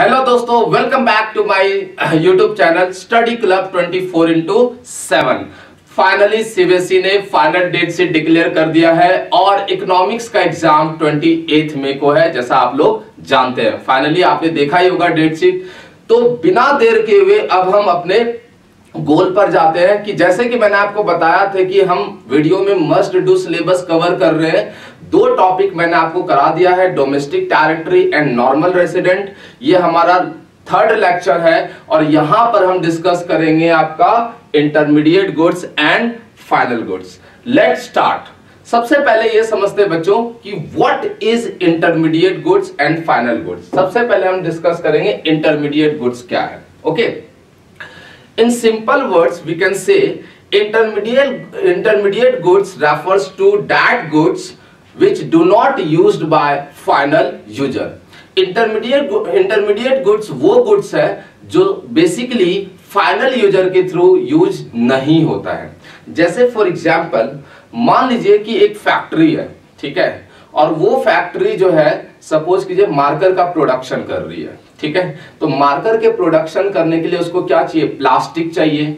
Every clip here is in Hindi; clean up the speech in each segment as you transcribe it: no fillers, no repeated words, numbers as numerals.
हेलो दोस्तों, welcome back to my YouTube channel study club 24x7। Finally CBSE ने फाइनल डेट से डिक्लेयर कर दिया है और इकोनॉमिक्स का एग्जाम 28 मई को है, जैसा आप लोग जानते हैं। फाइनली आपने देखा ही होगा डेट शीट। तो बिना देर के हुए अब हम अपने गोल पर जाते हैं कि जैसे कि मैंने आपको बताया था कि हम वीडियो में मस्ट डू सिलेबस कवर कर रहे हैं। दो टॉपिक मैंने आपको करा दिया है, domestic territory and normal resident. ये हमारा थर्ड लेक्चर है और यहां पर हम डिस्कस करेंगे आपका intermediate goods and final goods. Let's start. सबसे पहले ये समझते हैं बच्चों कि what is intermediate goods and final goods. सबसे पहले हम डिस्कस करेंगे इंटरमीडिएट गुड्स क्या है। Okay, in simple words we can say intermediate goods refers to that goods which do not used by final user। Intermediate goods वो गुड्स है जो बेसिकली फाइनल यूजर के थ्रू यूज नहीं होता है। जैसे फॉर एग्जांपल मान लीजिए कि एक फैक्ट्री है, ठीक है, और वो फैक्ट्री जो है सपोज कीजिए मार्कर का प्रोडक्शन कर रही है, ठीक है। तो मार्कर के प्रोडक्शन करने के लिए उसको क्या चाहिए? प्लास्टिक चाहिए,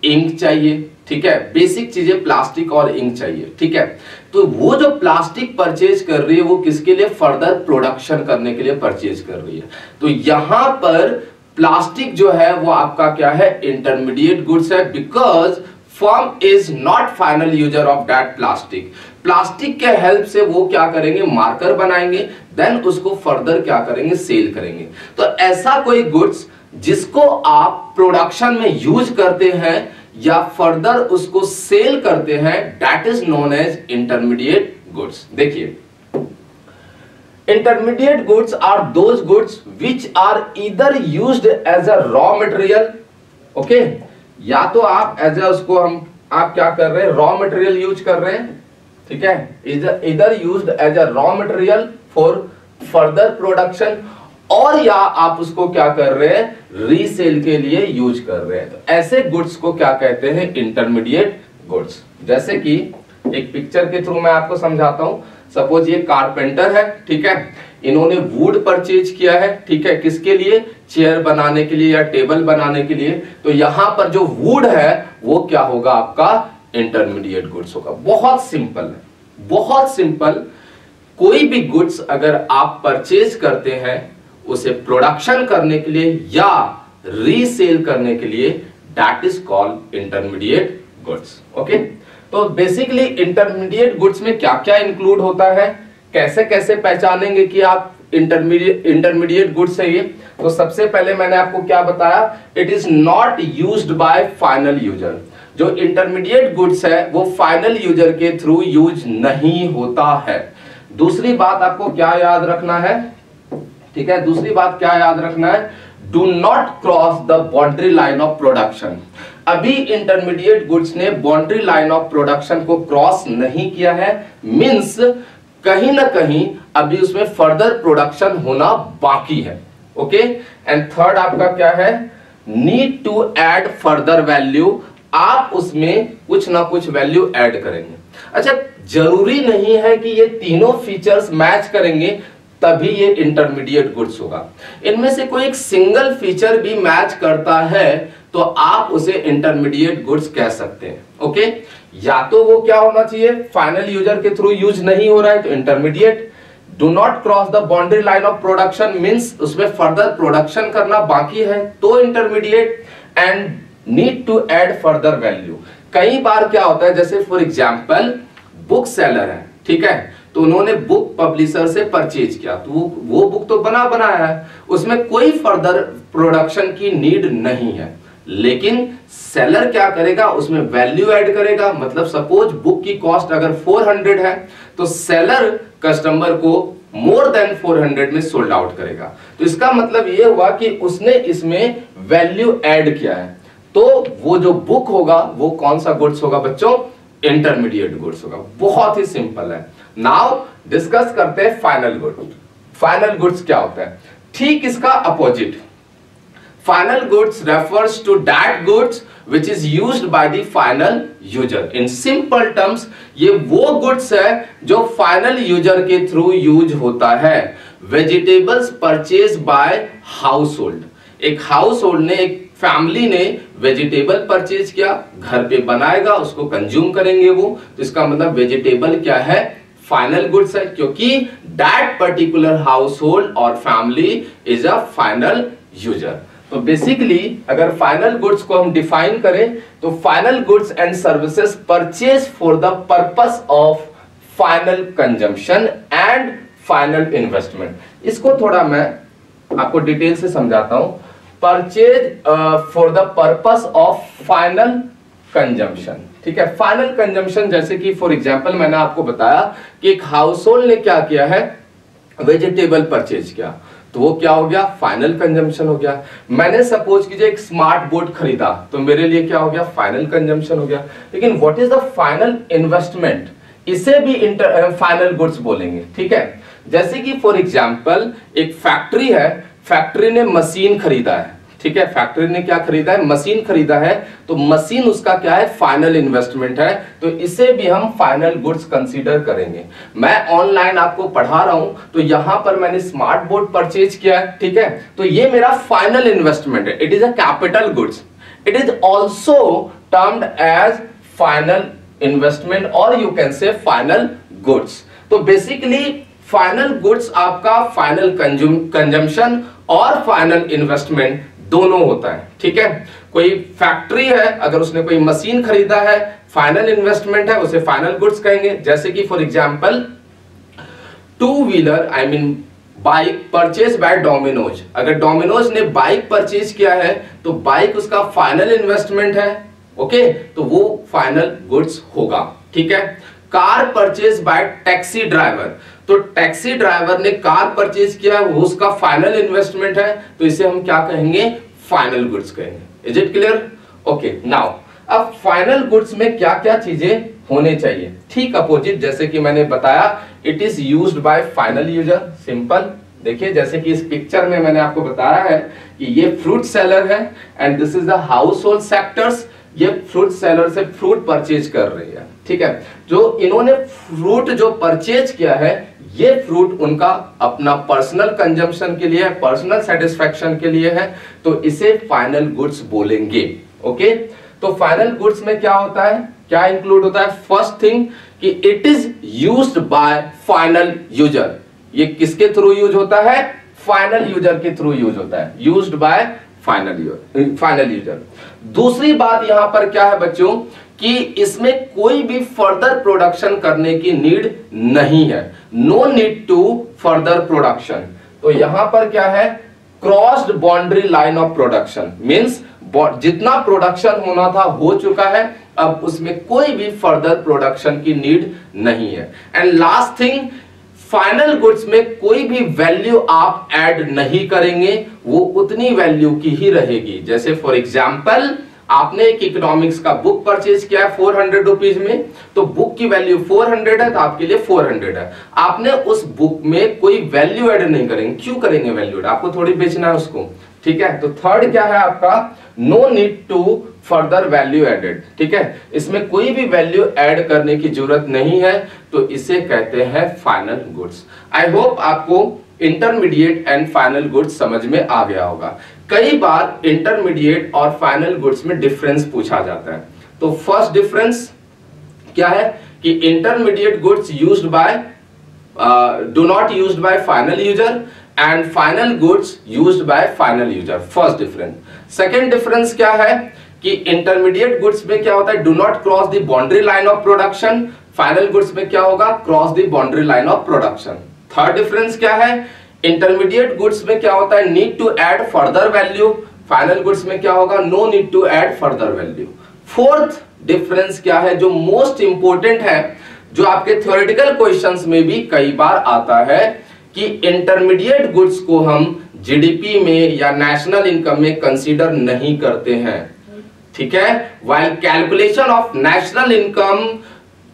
इंक चाहिए, ठीक है। बेसिक चीजें प्लास्टिक और इंक चाहिए, ठीक है। तो वो जो प्लास्टिक परचेज कर रही है वो किसके लिए? फर्दर प्रोडक्शन करने के लिए परचेज कर रही है। तो यहां पर प्लास्टिक जो है वो आपका क्या है? इंटरमीडिएट गुड्स है, because firm is not final user of that plastic. Plastic के हेल्प से वो क्या करेंगे? मार्कर बनाएंगे, देन उसको फर्दर क्या करेंगे? सेल करेंगे। तो ऐसा कोई गुड्स जिसको आप प्रोडक्शन में यूज करते हैं या फर्दर उसको सेल करते हैं, that is known as intermediate goods. देखिए, intermediate goods are those goods which are either used as a raw material. Okay, या तो आप एज ए उसको आप क्या कर रहे हैं? रॉ मटेरियल यूज कर रहे हैं, ठीक है। इधर used as a raw material for further production, और या आप उसको क्या कर रहे हैं? रीसेल के लिए यूज कर रहे हैं। तो ऐसे गुड्स को क्या कहते हैं? Intermediate goods. जैसे कि एक पिक्चर के थ्रू मैं आपको समझाता हूं। सपोज ये कारपेंटर है, ठीक है, इन्होंने वुड परचेज किया है, ठीक है, किसके लिए? चेयर बनाने के लिए या टेबल बनाने के लिए। तो यहां पर जो वुड है वो क्या होगा? आपका इंटरमीडिएट गुड्स होगा। बहुत सिंपल है, बहुत सिंपल। कोई भी गुड्स अगर आप परचेज करते हैं उसे प्रोडक्शन करने के लिए या रीसेल करने के लिए, that is called intermediate goods. Okay, तो बेसिकली इंटरमीडिएट गुड्स में क्या क्या इंक्लूड होता है, कैसे कैसे पहचानेंगे कि आप इंटरमीडिएट गुड्स है ये? तो सबसे पहले मैंने आपको क्या बताया? It is not used by final user. जो इंटरमीडिएट गुड्स है वो फाइनल यूजर के थ्रू यूज नहीं होता है। दूसरी बात आपको क्या याद रखना है, ठीक है, दूसरी बात क्या याद रखना है? Do not cross the boundary line of production. अभी इंटरमीडिएट गुड्स ने बाउंड्री लाइन ऑफ प्रोडक्शन को क्रॉस नहीं किया है, मींस कहीं ना कहीं अभी उसमें फर्दर प्रोडक्शन होना बाकी है। ओके, एंड थर्ड आपका क्या है? Need to add further value. आप उसमें कुछ ना कुछ वैल्यू ऐड करेंगे। अच्छा, जरूरी नहीं है कि ये तीनों फीचर्स मैच करेंगे तभी ये इंटरमीडिएट गुड्स होगा। इनमें से कोई एक सिंगल फीचर भी मैच करता है तो आप उसे इंटरमीडिएट गुड्स कह सकते हैं। ओके, या तो वो क्या होना चाहिए? फाइनल यूजर के थ्रू यूज नहीं हो रहा है तो intermediate. Do not cross the boundary line of production means उसमें फर्दर प्रोडक्शन करना बाकी है तो intermediate. And need to add further value. कई बार क्या होता है, जैसे फॉर एग्जांपल बुक सेलर है, ठीक है, तो उन्होंने बुक पब्लिशर से परचेज किया, तो वो बुक तो बनाया है, उसमें कोई फर्दर प्रोडक्शन की नीड नहीं है, लेकिन सेलर क्या करेगा? उसमें वैल्यू ऐड करेगा। मतलब सपोज बुक की कॉस्ट अगर 400 है तो सेलर कस्टमर को मोर देन 400 में सोल्ड आउट करेगा। तो इसका मतलब ये हुआ कि उसने इसमें वैल्यू ऐड किया है। तो वो जो बुक होगा वो कौन सा गुड्स होगा बच्चों? इंटरमीडिएट गुड्स होगा। बहुत ही सिंपल है। नाउ डिस्कस करते हैं फाइनल गुड्स। फाइनल गुड्स क्या होता है? ठीक इसका opposite. Final goods refers to that goods which is used by the final user। in simple terms ये वो गुड्स है जो फाइनल यूजर के थ्रू यूज होता है। Vegetables purchase by house hold. एक हाउस होल्ड ने, एक फैमिली ने वेजिटेबल परचेज किया, घर पे बनाएगा, उसको कंज्यूम करेंगे वो, तो इसका मतलब वेजिटेबल क्या है, फाइनल गुड्स है, क्योंकि दैट पर्टिकुलर हाउस होल्ड और family is a final user. तो बेसिकली अगर फाइनल गुड्स को हम डिफाइन करें तो final goods and services purchase for the purpose of final consumption and final investment. इसको थोड़ा मैं आपको डिटेल से समझाता हूं। Purchase for the purpose of final consumption, ठीक है। फाइनल कंजम्पशन जैसे कि फॉर एग्जांपल मैंने आपको बताया कि एक हाउस होल्ड ने क्या किया है, वेजिटेबल परचेज किया, तो वो क्या हो गया, फाइनल कंजम्पशन हो गया। मैंने सपोज कीजिए एक स्मार्ट बोर्ड खरीदा, तो मेरे लिए क्या हो गया, फाइनल कंजम्पशन हो गया। लेकिन what is the final investment, इसे भी फाइनल गुड्स बोलेंगे, ठीक है। जैसे कि फॉर एग्जांपल एक फैक्ट्री है, फैक्ट्री ने मशीन खरीदा है, ठीक है, फैक्ट्री ने क्या खरीदा है, मशीन खरीदा है, तो मशीन उसका क्या है, फाइनल इन्वेस्टमेंट है, तो इसे भी हम फाइनल गुड्स कंसीडर करेंगे। मैं ऑनलाइन आपको पढ़ा रहा हूं, तो यहां पर मैंने स्मार्ट बोर्ड परचेज किया है, ठीक है, तो ये मेरा फाइनल इन्वेस्टमेंट है, it is a capital goods, it is also termed as final investment और you can say final goods. तो बेसिकली फाइनल गुड्स आपका फाइनल कंजम्पशन और फाइनल इन्वेस्टमेंट दोनों होता है, ठीक है। कोई फैक्ट्री है, अगर उसने कोई मशीन खरीदा है, फाइनल इन्वेस्टमेंट है, उसे फाइनल गुड्स कहेंगे। जैसे कि for example two wheeler, I mean bike purchase by Domino's, अगर डोमिनोज ने बाइक परचेज किया है तो बाइक उसका फाइनल इन्वेस्टमेंट है, ओके, तो वो फाइनल गुड्स होगा, ठीक है। Car purchase by taxi driver, तो टैक्सी ड्राइवर ने कार परचेज किया, वो उसका फाइनल इन्वेस्टमेंट है, तो इसे हम क्या कहेंगे, फाइनल गुड्स कहेंगे। Is it clear? Okay, now अब फाइनल गुड्स में क्या क्या चीजें होने चाहिए, ठीक अपोजिट जैसे कि मैंने बताया, it is used by final user. Simple देखिए, जैसे कि इस पिक्चर में मैंने आपको बताया है कि ये फ्रूट सेलर है and this is the house hold sectors. ये फ्रूट सेलर से फ्रूट परचेज कर रही है, ठीक है। जो इन्होंने फ्रूट जो परचेज किया है, ये फ्रूट उनका अपना पर्सनल कंजम्पशन के लिए है, पर्सनल सेटिस्फैक्शन के लिए है, तो इसे फाइनल गुड्स बोलेंगे, ओके। तो फाइनल गुड्स में क्या होता है, क्या इंक्लूड होता है, फर्स्ट थिंग कि it is used by final user. ये किसके थ्रू यूज होता है, फाइनल यूजर के थ्रू यूज होता है, यूज्ड बाय फाइनल यूजर। दूसरी बात यहां पर क्या है बच्चों, कि इसमें कोई भी फर्दर प्रोडक्शन करने की नीड नहीं है, no need to further production. तो यहां पर क्या है, crossed boundary line of production, means जितना प्रोडक्शन होना था हो चुका है, अब उसमें कोई भी फर्दर प्रोडक्शन की नीड नहीं है। And last thing, final goods में कोई भी वैल्यू आप ऐड नहीं करेंगे, वो उतनी वैल्यू की ही रहेगी। जैसे फॉर एग्जांपल आपने एक इकोनॉमिक्स का बुक परचेज किया है 400 रुपीज में, तो बुक की वैल्यू 400 है, तो आपके लिए 400 है। आपने उस बुक में कोई वैल्यू ऐड नहीं करेंगे, क्यों करेंगे वैल्यू ऐड, आपको थोड़ी बेचना है उसको, ठीक है। तो थर्ड क्या है आपका, no need to further value added, ठीक है, इसमें कोई भी वैल्यू ऐड करने की जरूरत नहीं है, तो इसे कहते हैं फाइनल गुड्स। आई होप आपको इंटरमीडिएट एंड फाइनल गुड्स समझ में आ गया होगा। कई बार इंटरमीडिएट और फाइनल गुड्स में डिफरेंस पूछा जाता है। तो फर्स्ट डिफरेंस क्या है कि intermediate goods used by do not used by final user and final goods used by final user, first difference. Second difference क्या है कि इंटरमीडिएट गुड्स में क्या होता है, do not cross the boundary line of production, final goods में क्या होगा, cross the boundary line of production. Third difference क्या है, इंटरमीडिएट गुड्स में क्या होता है, need to add further value, final goods में क्या होगा, no need to add further value. Fourth difference क्या है, जो मोस्ट इंपोर्टेंट है, जो आपके थ्योरेटिकल क्वेश्चंस में भी कई बार आता है, कि इंटरमीडिएट गुड्स को हम जीडीपी में या नेशनल इनकम में कंसीडर नहीं करते हैं, ठीक है। While calculation of national income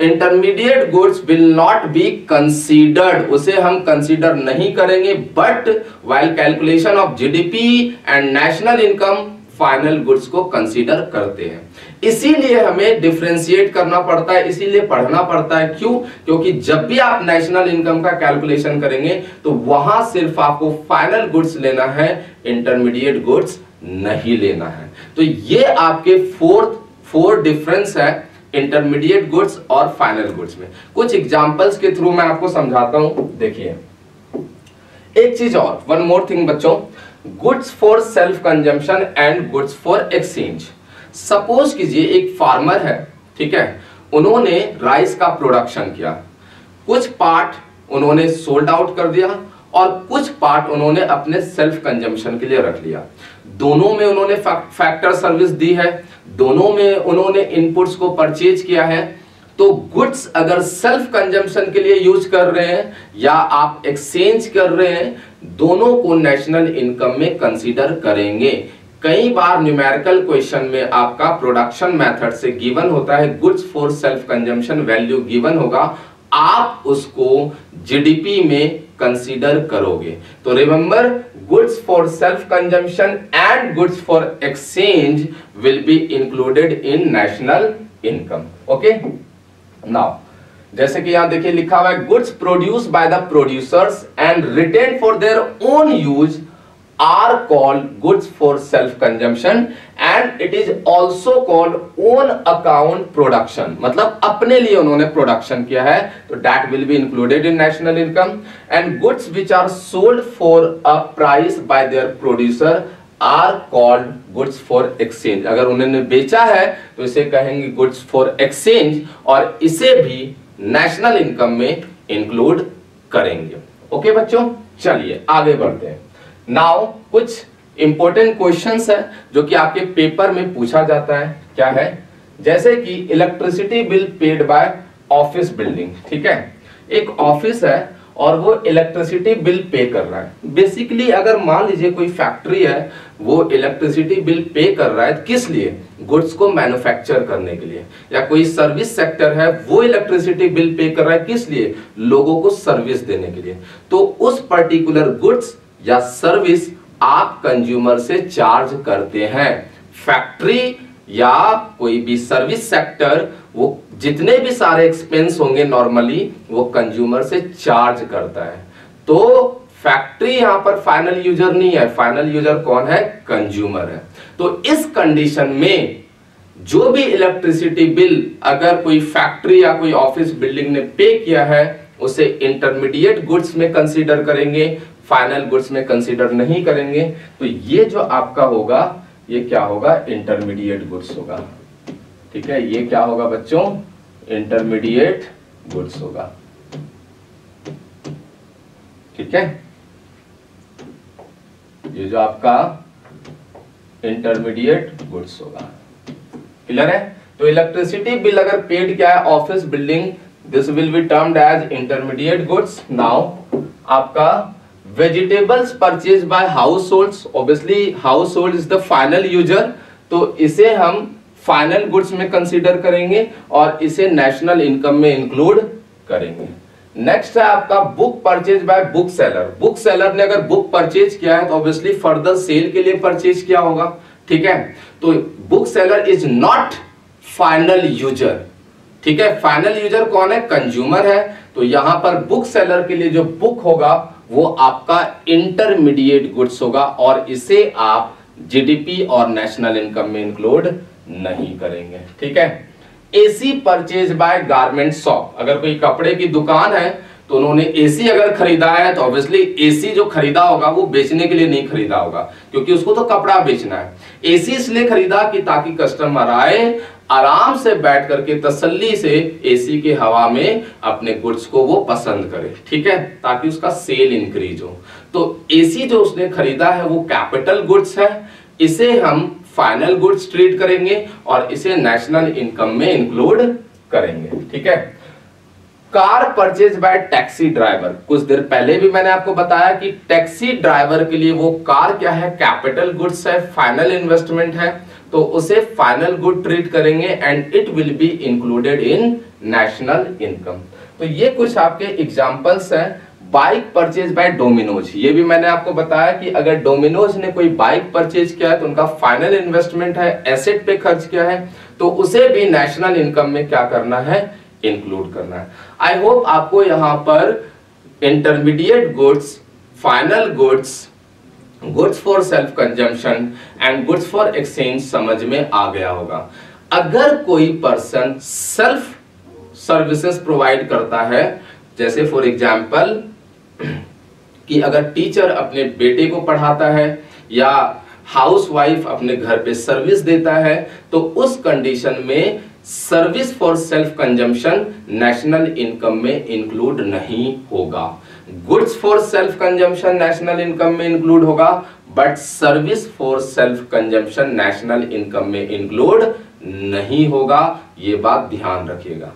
intermediate goods will not be considered, उसे हम कंसीडर नहीं करेंगे, but while calculation of GDP and national income final goods को कंसीडर करते हैं। इसीलिए हमें डिफरेंशिएट करना पड़ता है, इसीलिए पढ़ना पड़ता है। क्यों? क्योंकि जब भी आप नेशनल इनकम का कैलकुलेशन करेंगे तो वहां सिर्फ आपको फाइनल गुड्स लेना है, इंटरमीडिएट गुड्स नहीं लेना है। तो ये आपके फोर डिफरेंस है इंटरमीडिएट गुड्स और फाइनल गुड्स में। कुछ एग्जांपल्स के थ्रू मैं आपको समझाता हूं। देखिए एक चीज और, वन मोर थिंग बच्चों, goods for self consumption and goods for exchange. Suppose कीजिए एक फार्मर है, ठीक है, उन्होंने राइस का प्रोडक्शन किया, कुछ पार्ट उन्होंने सोल्ड आउट कर दिया और कुछ पार्ट उन्होंने अपने सेल्फ कंजम्पशन के लिए रख लिया। दोनों में उन्होंने फैक्टर सर्विस दी है, दोनों में उन्होंने इनपुट्स को परचेज किया है। तो गुड्स अगर सेल्फ कंजम्पशन के लिए यूज कर रहे हैं या आप एक्सचेंज कर रहे हैं, दोनों को नेशनल इनकम में कंसीडर करेंगे। कई बार न्यूमेरिकल क्वेश्चन में आपका प्रोडक्शन मेथड से गिवन होता है goods for self consumption value given होगा, आप उसको जीडीपी में कंसीडर करोगे। तो remember, goods for self consumption and goods for exchange will be included in national income. Okay, now जैसे कि यहां देखिए लिखा हुआ है, goods produce by the producers and retain for their own use are called goods for self consumption and it is also called own account production। मतलब अपने लिए उन्होंने प्रोडक्शन किया है, तो that will be included in national income। and goods which are sold for a price by their producer are called goods for exchange। अगर उन्होंने बेचा है तो इसे कहेंगे goods for exchange और इसे भी नेशनल इनकम में इंक्लूड करेंगे। ओके बच्चों, चलिए आगे बढ़ते हैं। नाउ कुछ इंपॉर्टेंट क्वेश्चंस है जो कि आपके पेपर में पूछा जाता है। क्या है? जैसे कि electricity bill paid by office building, ठीक है, एक ऑफिस है और वो इलेक्ट्रिसिटी बिल पे कर रहा है। बेसिकली अगर मान लीजिए कोई फैक्ट्री है, वो इलेक्ट्रिसिटी बिल पे कर रहा है, किस लिए? गुड्स को मैन्युफैक्चर करने के लिए। या कोई सर्विस सेक्टर है, वो इलेक्ट्रिसिटी बिल पे कर रहा है, किस लिए? लोगों को सर्विस देने के लिए। तो उस पर्टिकुलर गुड्स या सर्विस आप कंज्यूमर से चार्ज करते हैं। फैक्ट्री या कोई भी सर्विस सेक्टर, वो जितने भी सारे एक्सपेंस होंगे नॉर्मली वो कंज्यूमर से चार्ज करता है। तो फैक्ट्री यहां पर फाइनल यूजर नहीं है, फाइनल यूजर कौन है? कंज्यूमर है। तो इस कंडीशन में जो भी इलेक्ट्रिसिटी बिल अगर कोई फैक्ट्री या कोई ऑफिस बिल्डिंग ने पे किया है, उसे इंटरमीडिएट गुड्स में कंसीडर करेंगे, फाइनल गुड्स में कंसीडर नहीं करेंगे। तो ये जो आपका होगा, ये क्या होगा? इंटरमीडिएट गुड्स होगा। ठीक है, ये क्या होगा बच्चों? इंटरमीडिएट गुड्स होगा। ठीक है, ये जो आपका इंटरमीडिएट गुड्स होगा। क्लियर है? तो इलेक्ट्रिसिटी बिल अगर पेड क्या है, office building, this will be termed as intermediate goods. Now आपका vegetables purchase by households, obviously household is the final user, तो इसे हम फाइनल गुड्स में कंसीडर करेंगे और इसे नेशनल इनकम में इंक्लूड करेंगे। नेक्स्ट है आपका book purchase by book seller. Book seller ने अगर बुक परचेज किया है तो ऑब्वियसली फर्दर सेल के लिए परचेज किया होगा। ठीक है, तो book seller is not final user. ठीक है, फाइनल यूजर कौन है? कंज्यूमर है। तो यहां पर बुक सेलर के लिए जो बुक होगा वो आपका इंटरमीडिएट गुड्स होगा और इसे आप जीडीपी और नेशनल इनकम में इंक्लूड नहीं करेंगे। ठीक है, AC purchase by garment shop. अगर कोई कपड़े की दुकान है तो उन्होंने एसी अगर खरीदा है तो ऑब्वियसली एसी जो खरीदा होगा वो बेचने के लिए नहीं खरीदा होगा, क्योंकि उसको तो कपड़ा बेचना है। एसी इसलिए खरीदा कि ताकि कस्टमर आए, आराम से बैठ करके तसल्ली से एसी के हवा में अपने गुड्स को वो पसंद करे। ठीक है, ताकि उसका सेल इंक्रीज हो। तो एसी जो उसने खरीदा है वो कैपिटल गुड्स है, इसे हम फाइनल गुड्स ट्रीट करेंगे और इसे नेशनल इनकम में इंक्लूड करेंगे। ठीक है, car purchase by taxi driver. कुछ देर पहले भी मैंने आपको बताया कि टैक्सी ड्राइवर के लिए वो कार क्या है? कैपिटल गुड्स है, फाइनल इन्वेस्टमेंट है, तो उसे फाइनल गुड ट्रीट करेंगे and it will be included in national income. तो ये कुछ आपके एग्जांपल्स हैं। बाइक परचेज बाय डोमिनोज, ये भी मैंने आपको बताया कि अगर डोमिनोज ने कोई बाइक परचेज किया है तो उनका फाइनल इन्वेस्टमेंट है, एसेट पे खर्च किया है, तो उसे भी नेशनल इनकम में क्या करना है, इंक्लूड करना है। आई होप आपको यहां पर intermediate goods, final goods, goods for self consumption and goods for exchange समझ में आ गया होगा। अगर कोई पर्सन सेल्फ सर्विसेज प्रोवाइड करता है, जैसे फॉर एग्जांपल कि अगर टीचर अपने बेटे को पढ़ाता है या हाउसवाइफ अपने घर पे सर्विस देता है, तो उस कंडीशन में service for self consumption national income में इंक्लूड नहीं होगा। Goods for self consumption national income में इंक्लूड होगा, but service for self consumption national income में इंक्लूड नहीं होगा। ये बात ध्यान रखिएगा।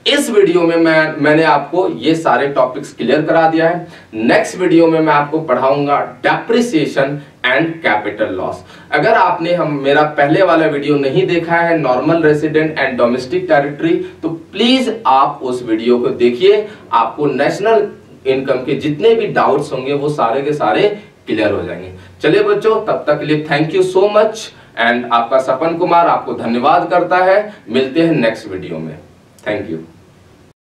इस वीडियो में मैंने आपको ये सारे टॉपिक्स क्लियर करा दिया है। नेक्स्ट वीडियो में मैं आपको पढ़ाऊंगा डेप्रिसिएशन एंड कैपिटल लॉस। अगर आपने मेरा पहले वाला वीडियो नहीं देखा है, normal resident and domestic territory, तो प्लीज आप उस वीडियो को देखिए। आपको नेशनल इनकम के जितने भी डाउट्स होंगे वो सारे के सारे क्लियर हो जाएंगे। चलिए बच्चों, तब तक के लिए thank you so much and आपका सपन कुमार आपको धन्यवाद करता है। मिलते हैं नेक्स्ट वीडियो में। Thank you.